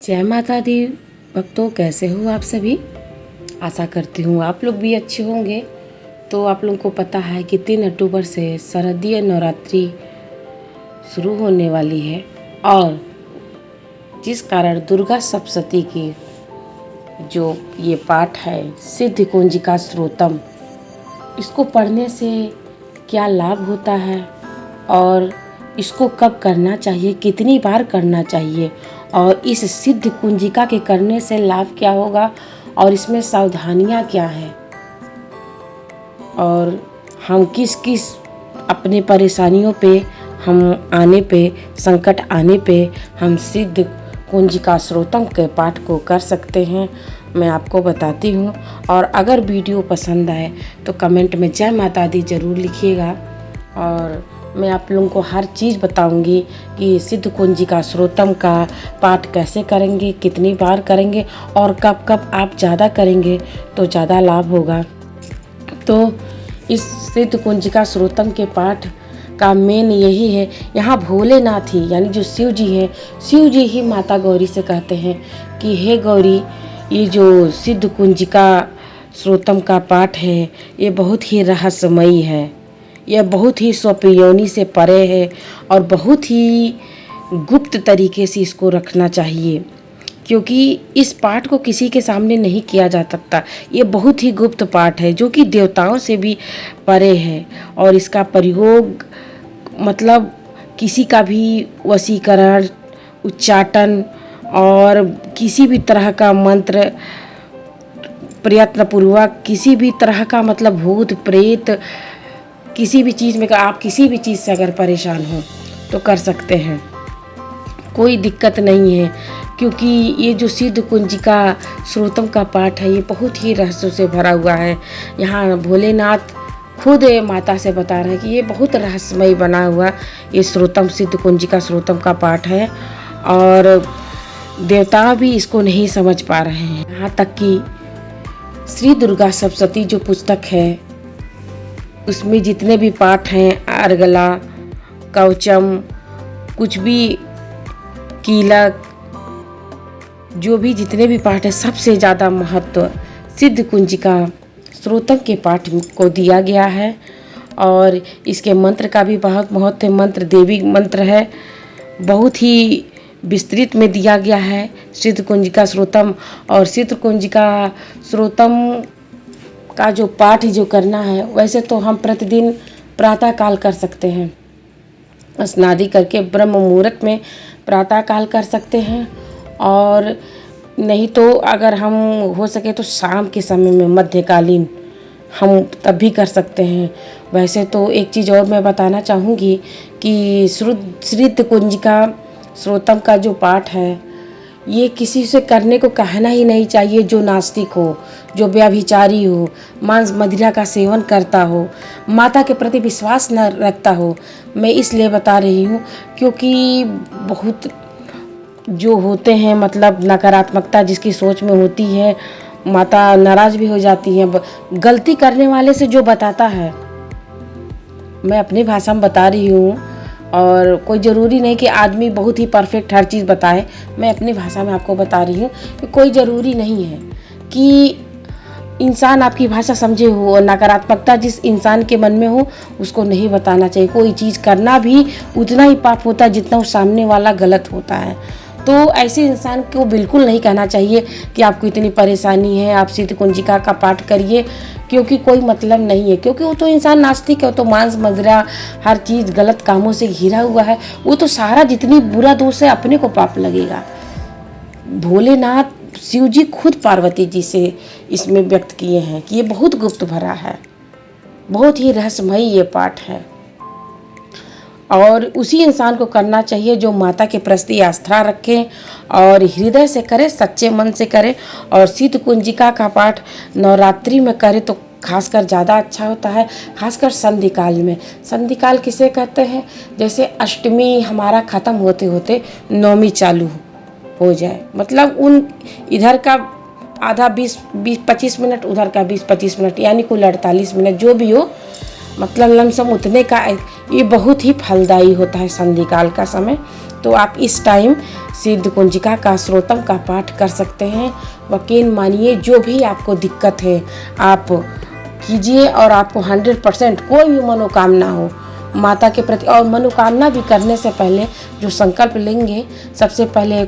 जय माता दी भक्तों, कैसे हो आप सभी। आशा करती हूँ आप लोग भी अच्छे होंगे। तो आप लोगों को पता है कि 3 अक्टूबर से शारदीय नवरात्रि शुरू होने वाली है और जिस कारण दुर्गा सप्तशती की जो ये पाठ है सिद्ध कुंजिका स्त्रोतम, इसको पढ़ने से क्या लाभ होता है और इसको कब करना चाहिए, कितनी बार करना चाहिए और इस सिद्ध कुंजिका के करने से लाभ क्या होगा और इसमें सावधानियां क्या हैं और हम किस किस अपने परेशानियों पे संकट आने पे हम सिद्ध कुंजिका स्त्रोतम के पाठ को कर सकते हैं, मैं आपको बताती हूँ। और अगर वीडियो पसंद आए तो कमेंट में जय माता दी ज़रूर लिखिएगा और मैं आप लोगों को हर चीज़ बताऊंगी कि सिद्ध कुंजिका स्त्रोतम का पाठ कैसे करेंगे, कितनी बार करेंगे और कब कब आप ज़्यादा करेंगे तो ज़्यादा लाभ होगा। तो इस सिद्ध कुंजिका स्त्रोतम के पाठ का मेन यही है। यहाँ भोलेनाथ ही यानी जो शिव जी हैं, शिव जी ही माता गौरी से कहते हैं कि हे गौरी, ये जो सिद्ध कुंजिका स्त्रोतम का पाठ है ये बहुत ही रहस्यमयी है, यह बहुत ही स्वप्योनि से परे है और बहुत ही गुप्त तरीके से इसको रखना चाहिए, क्योंकि इस पाठ को किसी के सामने नहीं किया जा सकता। ये बहुत ही गुप्त पाठ है जो कि देवताओं से भी परे है और इसका प्रयोग मतलब किसी का भी वशीकरण, उच्चाटन और किसी भी तरह का मंत्र प्रयत्नपूर्वक, किसी भी तरह का मतलब भूत प्रेत किसी भी चीज़ में आप किसी भी चीज़ से अगर परेशान हो तो कर सकते हैं, कोई दिक्कत नहीं है। क्योंकि ये जो सिद्ध कुंजिका स्त्रोतम का पाठ है ये बहुत ही रहस्यों से भरा हुआ है। यहाँ भोलेनाथ खुद माता से बता रहे हैं कि ये बहुत रहस्यमय बना हुआ ये स्त्रोतम सिद्ध कुंजिका स्त्रोतम का पाठ है और देवता भी इसको नहीं समझ पा रहे हैं। यहाँ तक कि श्री दुर्गा सप्तशती जो पुस्तक है उसमें जितने भी पाठ हैं, अर्गला, कवचम, कुछ भी कीलक, जो भी जितने भी पाठ हैं, सबसे ज़्यादा महत्व सिद्ध कुंजिका स्त्रोतम के पाठ को दिया गया है। और इसके मंत्र का भी बहुत महत्व, मंत्र देवी मंत्र है, बहुत ही विस्तृत में दिया गया है सिद्ध कुंजिका स्त्रोतम। और सिद्ध कुंजिका स्त्रोतम का जो पाठ जो करना है, वैसे तो हम प्रतिदिन प्रातः काल कर सकते हैं, स्नादि करके ब्रह्म मुहूर्त में प्रातः काल कर सकते हैं और नहीं तो अगर हम हो सके तो शाम के समय में मध्यकालीन हम तब भी कर सकते हैं। वैसे तो एक चीज़ और मैं बताना चाहूँगी कि सिद्ध कुंजिका स्त्रोतम का जो पाठ है ये किसी से करने को कहना ही नहीं चाहिए जो नास्तिक हो, जो व्यभिचारी हो, मांस मदिरा का सेवन करता हो, माता के प्रति विश्वास न रखता हो। मैं इसलिए बता रही हूँ क्योंकि बहुत जो होते हैं मतलब नकारात्मकता जिसकी सोच में होती है, माता नाराज़ भी हो जाती है। गलती करने वाले से जो बताता है, मैं अपनी भाषा में बता रही हूँ और कोई ज़रूरी नहीं कि आदमी बहुत ही परफेक्ट हर चीज़ बताए, मैं अपनी भाषा में आपको बता रही हूँ कि कोई ज़रूरी नहीं है कि इंसान आपकी भाषा समझे हो और नकारात्मकता जिस इंसान के मन में हो उसको नहीं बताना चाहिए। कोई चीज़ करना भी उतना ही पाप होता है जितना उस सामने वाला गलत होता है। तो ऐसे इंसान को बिल्कुल नहीं कहना चाहिए कि आपको इतनी परेशानी है, आप सिद्ध कुंजिका का पाठ करिए, क्योंकि कोई मतलब नहीं है। क्योंकि वो तो इंसान नास्तिक है, तो मांस मदिरा हर चीज़ गलत कामों से घिरा हुआ है, वो तो सारा जितनी बुरा दोष है अपने को पाप लगेगा। भोलेनाथ शिव जी खुद पार्वती जी से इसमें व्यक्त किए हैं कि ये बहुत गुप्त भरा है, बहुत ही रहस्यमयी ये पाठ है और उसी इंसान को करना चाहिए जो माता के प्रति आस्था रखे और हृदय से करे, सच्चे मन से करे। और सिद्ध कुंजिका का पाठ नवरात्रि में करे तो खासकर ज़्यादा अच्छा होता है, खासकर संधि काल में। संधि काल किसे कहते हैं? जैसे अष्टमी हमारा ख़त्म होते होते नवमी चालू हो जाए, मतलब उन इधर का आधा 20-25 मिनट, उधर का 20-25 मिनट, यानी कुल 48 मिनट जो भी हो, मतलब लमसम उतने का ये बहुत ही फलदायी होता है संधि काल का समय। तो आप इस टाइम सिद्ध कुंजिका का श्रोतम का पाठ कर सकते हैं। यकीन मानिए जो भी आपको दिक्कत है आप कीजिए और आपको 100% कोई भी मनोकामना हो माता के प्रति, और मनोकामना भी करने से पहले जो संकल्प लेंगे, सबसे पहले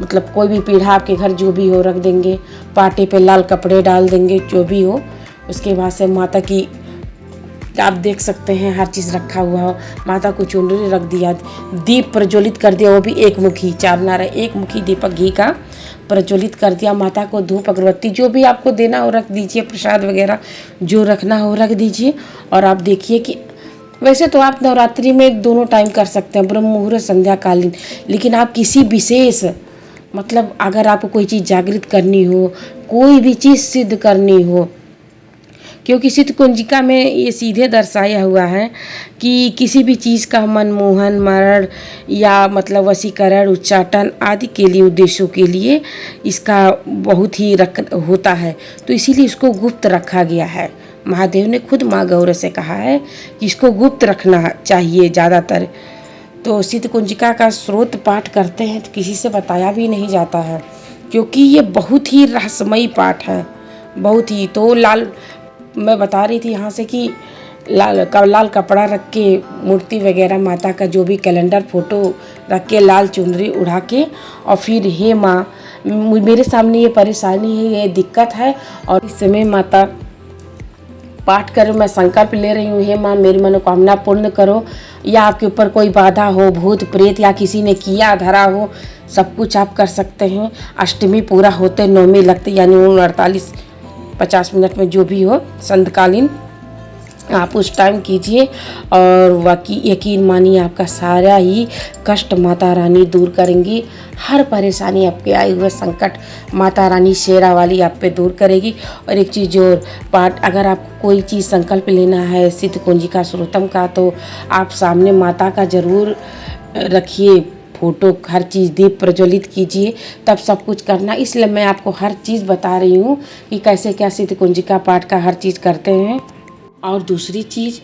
मतलब कोई भी पीढ़ा आपके घर जो भी हो रख देंगे, पाटे पे लाल कपड़े डाल देंगे, जो भी हो। उसके बाद से माता की आप देख सकते हैं हर चीज़ रखा हुआ हो, माता को चुनरी रख दिया, दीप प्रज्वलित कर दिया, वो भी एक मुखी, चारनारा एक मुखी दीपक घी का प्रज्वलित कर दिया। माता को धूप अगरबत्ती जो भी आपको देना हो रख दीजिए, प्रसाद वगैरह जो रखना हो रख दीजिए। और आप देखिए कि वैसे तो आप नवरात्रि में दोनों टाइम कर सकते हैं, ब्रह्म मुहूर्त संध्याकालीन, लेकिन आप किसी विशेष मतलब अगर आपको कोई चीज़ जागृत करनी हो, कोई भी चीज़ सिद्ध करनी हो, क्योंकि सिद्ध कुंजिका में ये सीधे दर्शाया हुआ है कि किसी भी चीज़ का मनमोहन, मरण या मतलब वशीकरण, उच्चाटन आदि के लिए उद्देश्यों के लिए इसका बहुत ही होता है, तो इसीलिए इसको गुप्त रखा गया है। महादेव ने खुद माँ गौर से कहा है कि इसको गुप्त रखना चाहिए ज़्यादातर। तो सिद्ध कुंजिका का स्रोत पाठ करते हैं तो किसी से बताया भी नहीं जाता है, क्योंकि ये बहुत ही रहस्यमयी पाठ है, बहुत ही। तो लाल मैं बता रही थी यहाँ से कि लाल कपड़ा रख के, मूर्ति वगैरह माता का जो भी कैलेंडर फोटो रख के, लाल चुनरी उड़ा के, और फिर हे माँ मेरे सामने ये परेशानी है, ये दिक्कत है, और इस समय माता पाठ करो, मैं संकल्प ले रही हूँ, हे माँ मेरी मनोकामना पूर्ण करो, या आपके ऊपर कोई बाधा हो, भूत प्रेत या किसी ने किया धरा हो, सब कुछ आप कर सकते हैं। अष्टमी पूरा होते नवमी लगते, यानी 48-50 मिनट में जो भी हो संध्याकालीन आप उस टाइम कीजिए, और वाकई यकीन मानिए आपका सारा ही कष्ट माता रानी दूर करेंगी। हर परेशानी, आपके आए हुए संकट माता रानी शेरा वाली आप पे दूर करेगी। और एक चीज़ और पाठ, अगर आपको कोई चीज़ संकल्प लेना है सिद्ध कुंजिका श्रोतम का, तो आप सामने माता का ज़रूर रखिए फोटो, हर चीज़ दीप प्रज्वलित कीजिए, तब सब कुछ करना। इसलिए मैं आपको हर चीज़ बता रही हूँ कि कैसे क्या सिद्ध कुंजिका पाठ का हर चीज़ करते हैं। और दूसरी चीज़,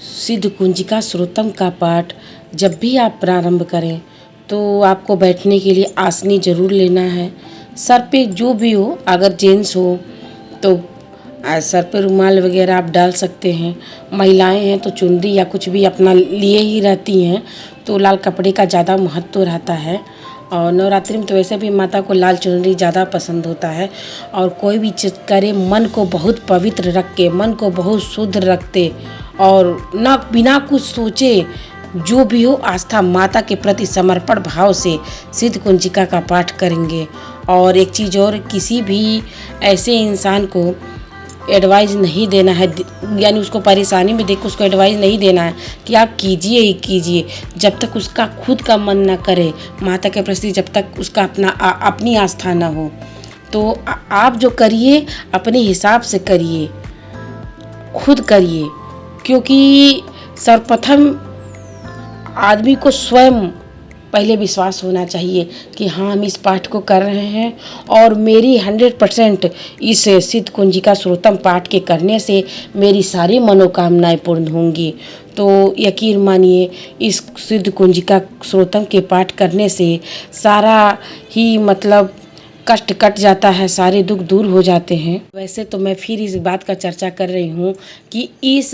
सिद्ध कुंजिका श्रोतम का पाठ जब भी आप प्रारंभ करें तो आपको बैठने के लिए आसनी ज़रूर लेना है। सर पे जो भी हो, अगर जेंट्स हो तो सर पे रुमाल वगैरह आप डाल सकते हैं, महिलाएं हैं तो चुनरी या कुछ भी अपना लिए ही रहती हैं, तो लाल कपड़े का ज़्यादा महत्व रहता है। और नवरात्रि में तो वैसे भी माता को लाल चुनरी ज़्यादा पसंद होता है। और कोई भी चीज़ करे मन को बहुत पवित्र रख के, मन को बहुत शुद्ध रखते, और ना बिना कुछ सोचे जो भी हो आस्था माता के प्रति समर्पण भाव से सिद्ध कुंजिका का पाठ करेंगे। और एक चीज़ और, किसी भी ऐसे इंसान को एडवाइस नहीं देना है, यानी उसको परेशानी में देख उसको एडवाइस नहीं देना है कि आप कीजिए ही कीजिए, जब तक उसका खुद का मन ना करे माता के प्रति, जब तक उसका अपनी आस्था ना हो। तो आप जो करिए अपने हिसाब से करिए, खुद करिए, क्योंकि सर्वप्रथम आदमी को स्वयं पहले विश्वास होना चाहिए कि हाँ हम इस पाठ को कर रहे हैं और मेरी 100% इस सिद्ध कुंजिका श्रोतम पाठ के करने से मेरी सारी मनोकामनाएं पूर्ण होंगी। तो यकीन मानिए इस सिद्ध कुंजिका श्रोतम के पाठ करने से सारा ही मतलब कष्ट कट जाता है, सारे दुख दूर हो जाते हैं। वैसे तो मैं फिर इस बात का चर्चा कर रही हूँ कि इस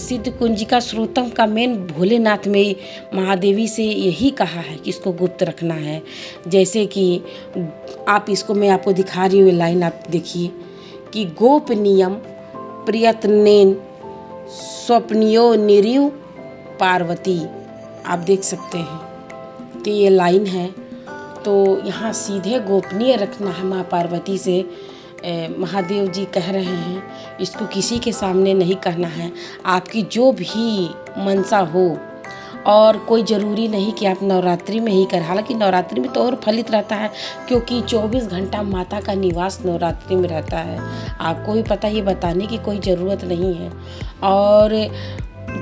सिद्ध कुंजिका श्रोतम का मेन भोलेनाथ में महादेवी से यही कहा है कि इसको गुप्त रखना है। जैसे कि आप इसको, मैं आपको दिखा रही हूँ लाइन, आप देखिए कि गोपनीयम प्रयत्नेन स्वप्नियो निरिव पार्वती, आप देख सकते हैं कि ये लाइन है। तो यहाँ सीधे गोपनीय रखना है माँ पार्वती से, महादेव जी कह रहे हैं इसको किसी के सामने नहीं कहना है। आपकी जो भी मनसा हो, और कोई ज़रूरी नहीं कि आप नवरात्रि में ही करें, हालांकि नवरात्रि में तो और फलित रहता है क्योंकि 24 घंटा माता का निवास नवरात्रि में रहता है। आपको भी पता, ये बताने की कोई ज़रूरत नहीं है। और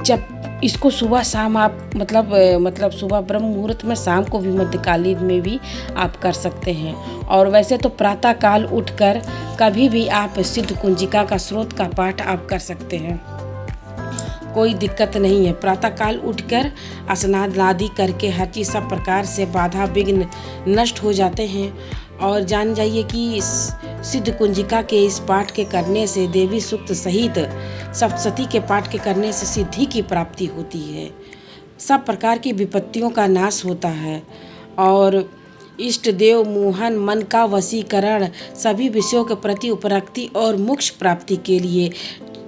जब इसको सुबह शाम आप मतलब सुबह ब्रह्म मुहूर्त में, शाम को भी मध्यकालीन में भी आप कर सकते हैं। और वैसे तो प्रातः काल उठकर कभी भी आप सिद्ध कुंजिका का स्रोत का पाठ आप कर सकते हैं। कोई दिक्कत नहीं है। प्रातःकाल उठकर स्नान आदि करके हर चीज़ सब प्रकार से बाधा विघ्न नष्ट हो जाते हैं। और जान जाइए कि सिद्ध कुंजिका के इस पाठ के करने से देवी सूक्त सहित सप्तशती के पाठ के करने से सिद्धि की प्राप्ति होती है, सब प्रकार की विपत्तियों का नाश होता है और इष्ट देव मोहन, मन का वशीकरण, सभी विषयों के प्रति उपरक्ति और मोक्ष प्राप्ति के लिए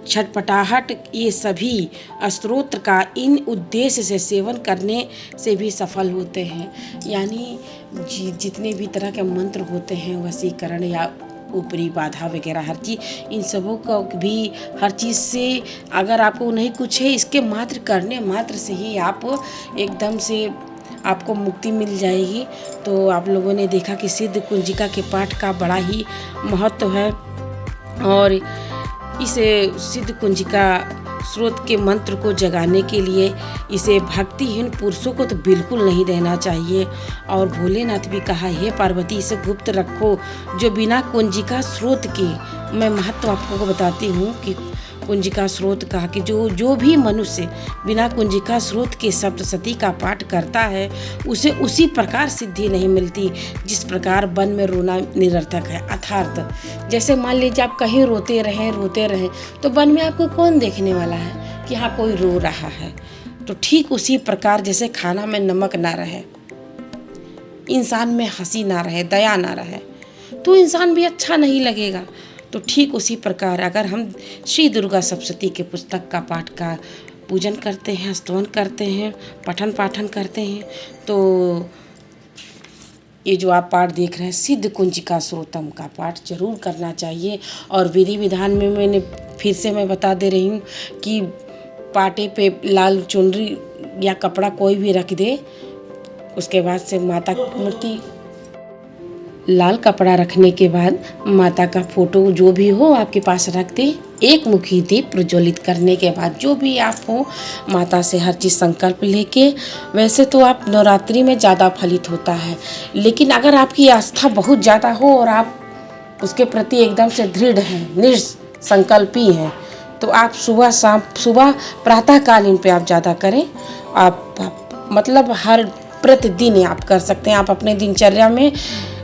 छटपटाहट, ये सभी स्तोत्र का इन उद्देश्य से सेवन करने से भी सफल होते हैं। यानी जितने भी तरह के मंत्र होते हैं, वशीकरण या ऊपरी बाधा वगैरह हर चीज़, इन सबों का भी हर चीज़ से अगर आपको नहीं कुछ है, इसके मात्र करने मात्र से ही आप एकदम से आपको मुक्ति मिल जाएगी। तो आप लोगों ने देखा कि सिद्ध कुंजिका के पाठ का बड़ा ही महत्व है और इसे सिद्ध कुंजिका स्रोत के मंत्र को जगाने के लिए इसे भक्तिहीन पुरुषों को तो बिल्कुल नहीं देना चाहिए। और भोलेनाथ भी कहा, हे पार्वती इसे गुप्त रखो, जो बिना कुंजिका स्रोत के, मैं महत्व आपको बताती हूँ कि कुंजिका स्रोत का कि जो भी मनुष्य बिना कुंजिका स्रोत के सप्तशती का पाठ करता है उसे उसी प्रकार सिद्धि नहीं मिलती जिस प्रकार वन में रोना निरर्थक है, अर्थात जैसे मान लीजिए आप कहीं रोते रहें तो वन में आपको कौन देखने वाला है कि हाँ कोई रो रहा है। तो ठीक उसी प्रकार जैसे खाना में नमक ना रहे, इंसान में हंसी ना रहे, दया ना रहे, तो इंसान भी अच्छा नहीं लगेगा। तो ठीक उसी प्रकार अगर हम श्री दुर्गा सप्तशती के पुस्तक का पाठ का पूजन करते हैं, स्तवन करते हैं, पठन पाठन करते हैं, तो ये जो आप पाठ देख रहे हैं सिद्ध कुंजिका स्रोतम का पाठ जरूर करना चाहिए। और विधि विधान में मैंने फिर से मैं बता दे रही हूँ कि पाटे पे लाल चुनरी या कपड़ा कोई भी रख दे, उसके बाद से माता की मूर्ति, लाल कपड़ा रखने के बाद माता का फोटो जो भी हो आपके पास रख दे, एक मुखी दीप प्रज्वलित करने के बाद जो भी आप हो माता से हर चीज़ संकल्प लेके, वैसे तो आप नवरात्रि में ज़्यादा फलित होता है, लेकिन अगर आपकी आस्था बहुत ज़्यादा हो और आप उसके प्रति एकदम से दृढ़ हैं, निसंकल्पी हैं, तो आप सुबह प्रातःकालीन पे आप ज़्यादा करें। आप मतलब हर प्रतिदिन आप कर सकते हैं। आप अपने दिनचर्या में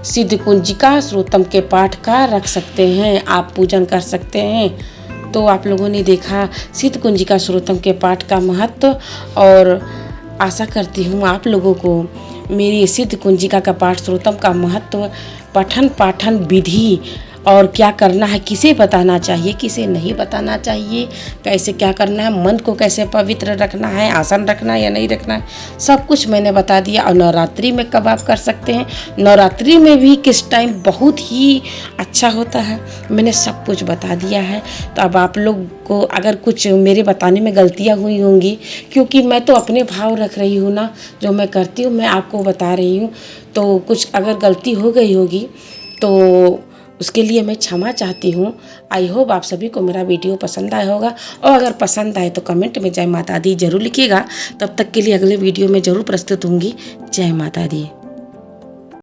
सिद्ध कुंजिका स्रोतम के पाठ का रख सकते हैं, आप पूजन कर सकते हैं। तो आप लोगों ने देखा सिद्ध कुंजिका स्रोतम के पाठ का महत्व, और आशा करती हूँ आप लोगों को मेरी सिद्ध कुंजिका का पाठ स्रोतम का महत्व, पठन पाठन विधि और क्या करना है, किसे बताना चाहिए किसे नहीं बताना चाहिए, कैसे क्या करना है, मन को कैसे पवित्र रखना है, आसन रखना है या नहीं रखना है, सब कुछ मैंने बता दिया। और नवरात्रि में कब आप कर सकते हैं, नवरात्रि में भी किस टाइम बहुत ही अच्छा होता है, मैंने सब कुछ बता दिया है। तो अब आप लोग को अगर कुछ मेरे बताने में गलतियाँ हुई होंगी, क्योंकि मैं तो अपने भाव रख रही हूँ ना, जो मैं करती हूँ मैं आपको बता रही हूँ, तो कुछ अगर गलती हो गई होगी तो उसके लिए मैं क्षमा चाहती हूँ। आई होप आप सभी को मेरा वीडियो पसंद आया होगा, और अगर पसंद आए तो कमेंट में जय माता दी जरूर लिखिएगा। तब तक के लिए अगले वीडियो में ज़रूर प्रस्तुत होंगी। जय माता दी।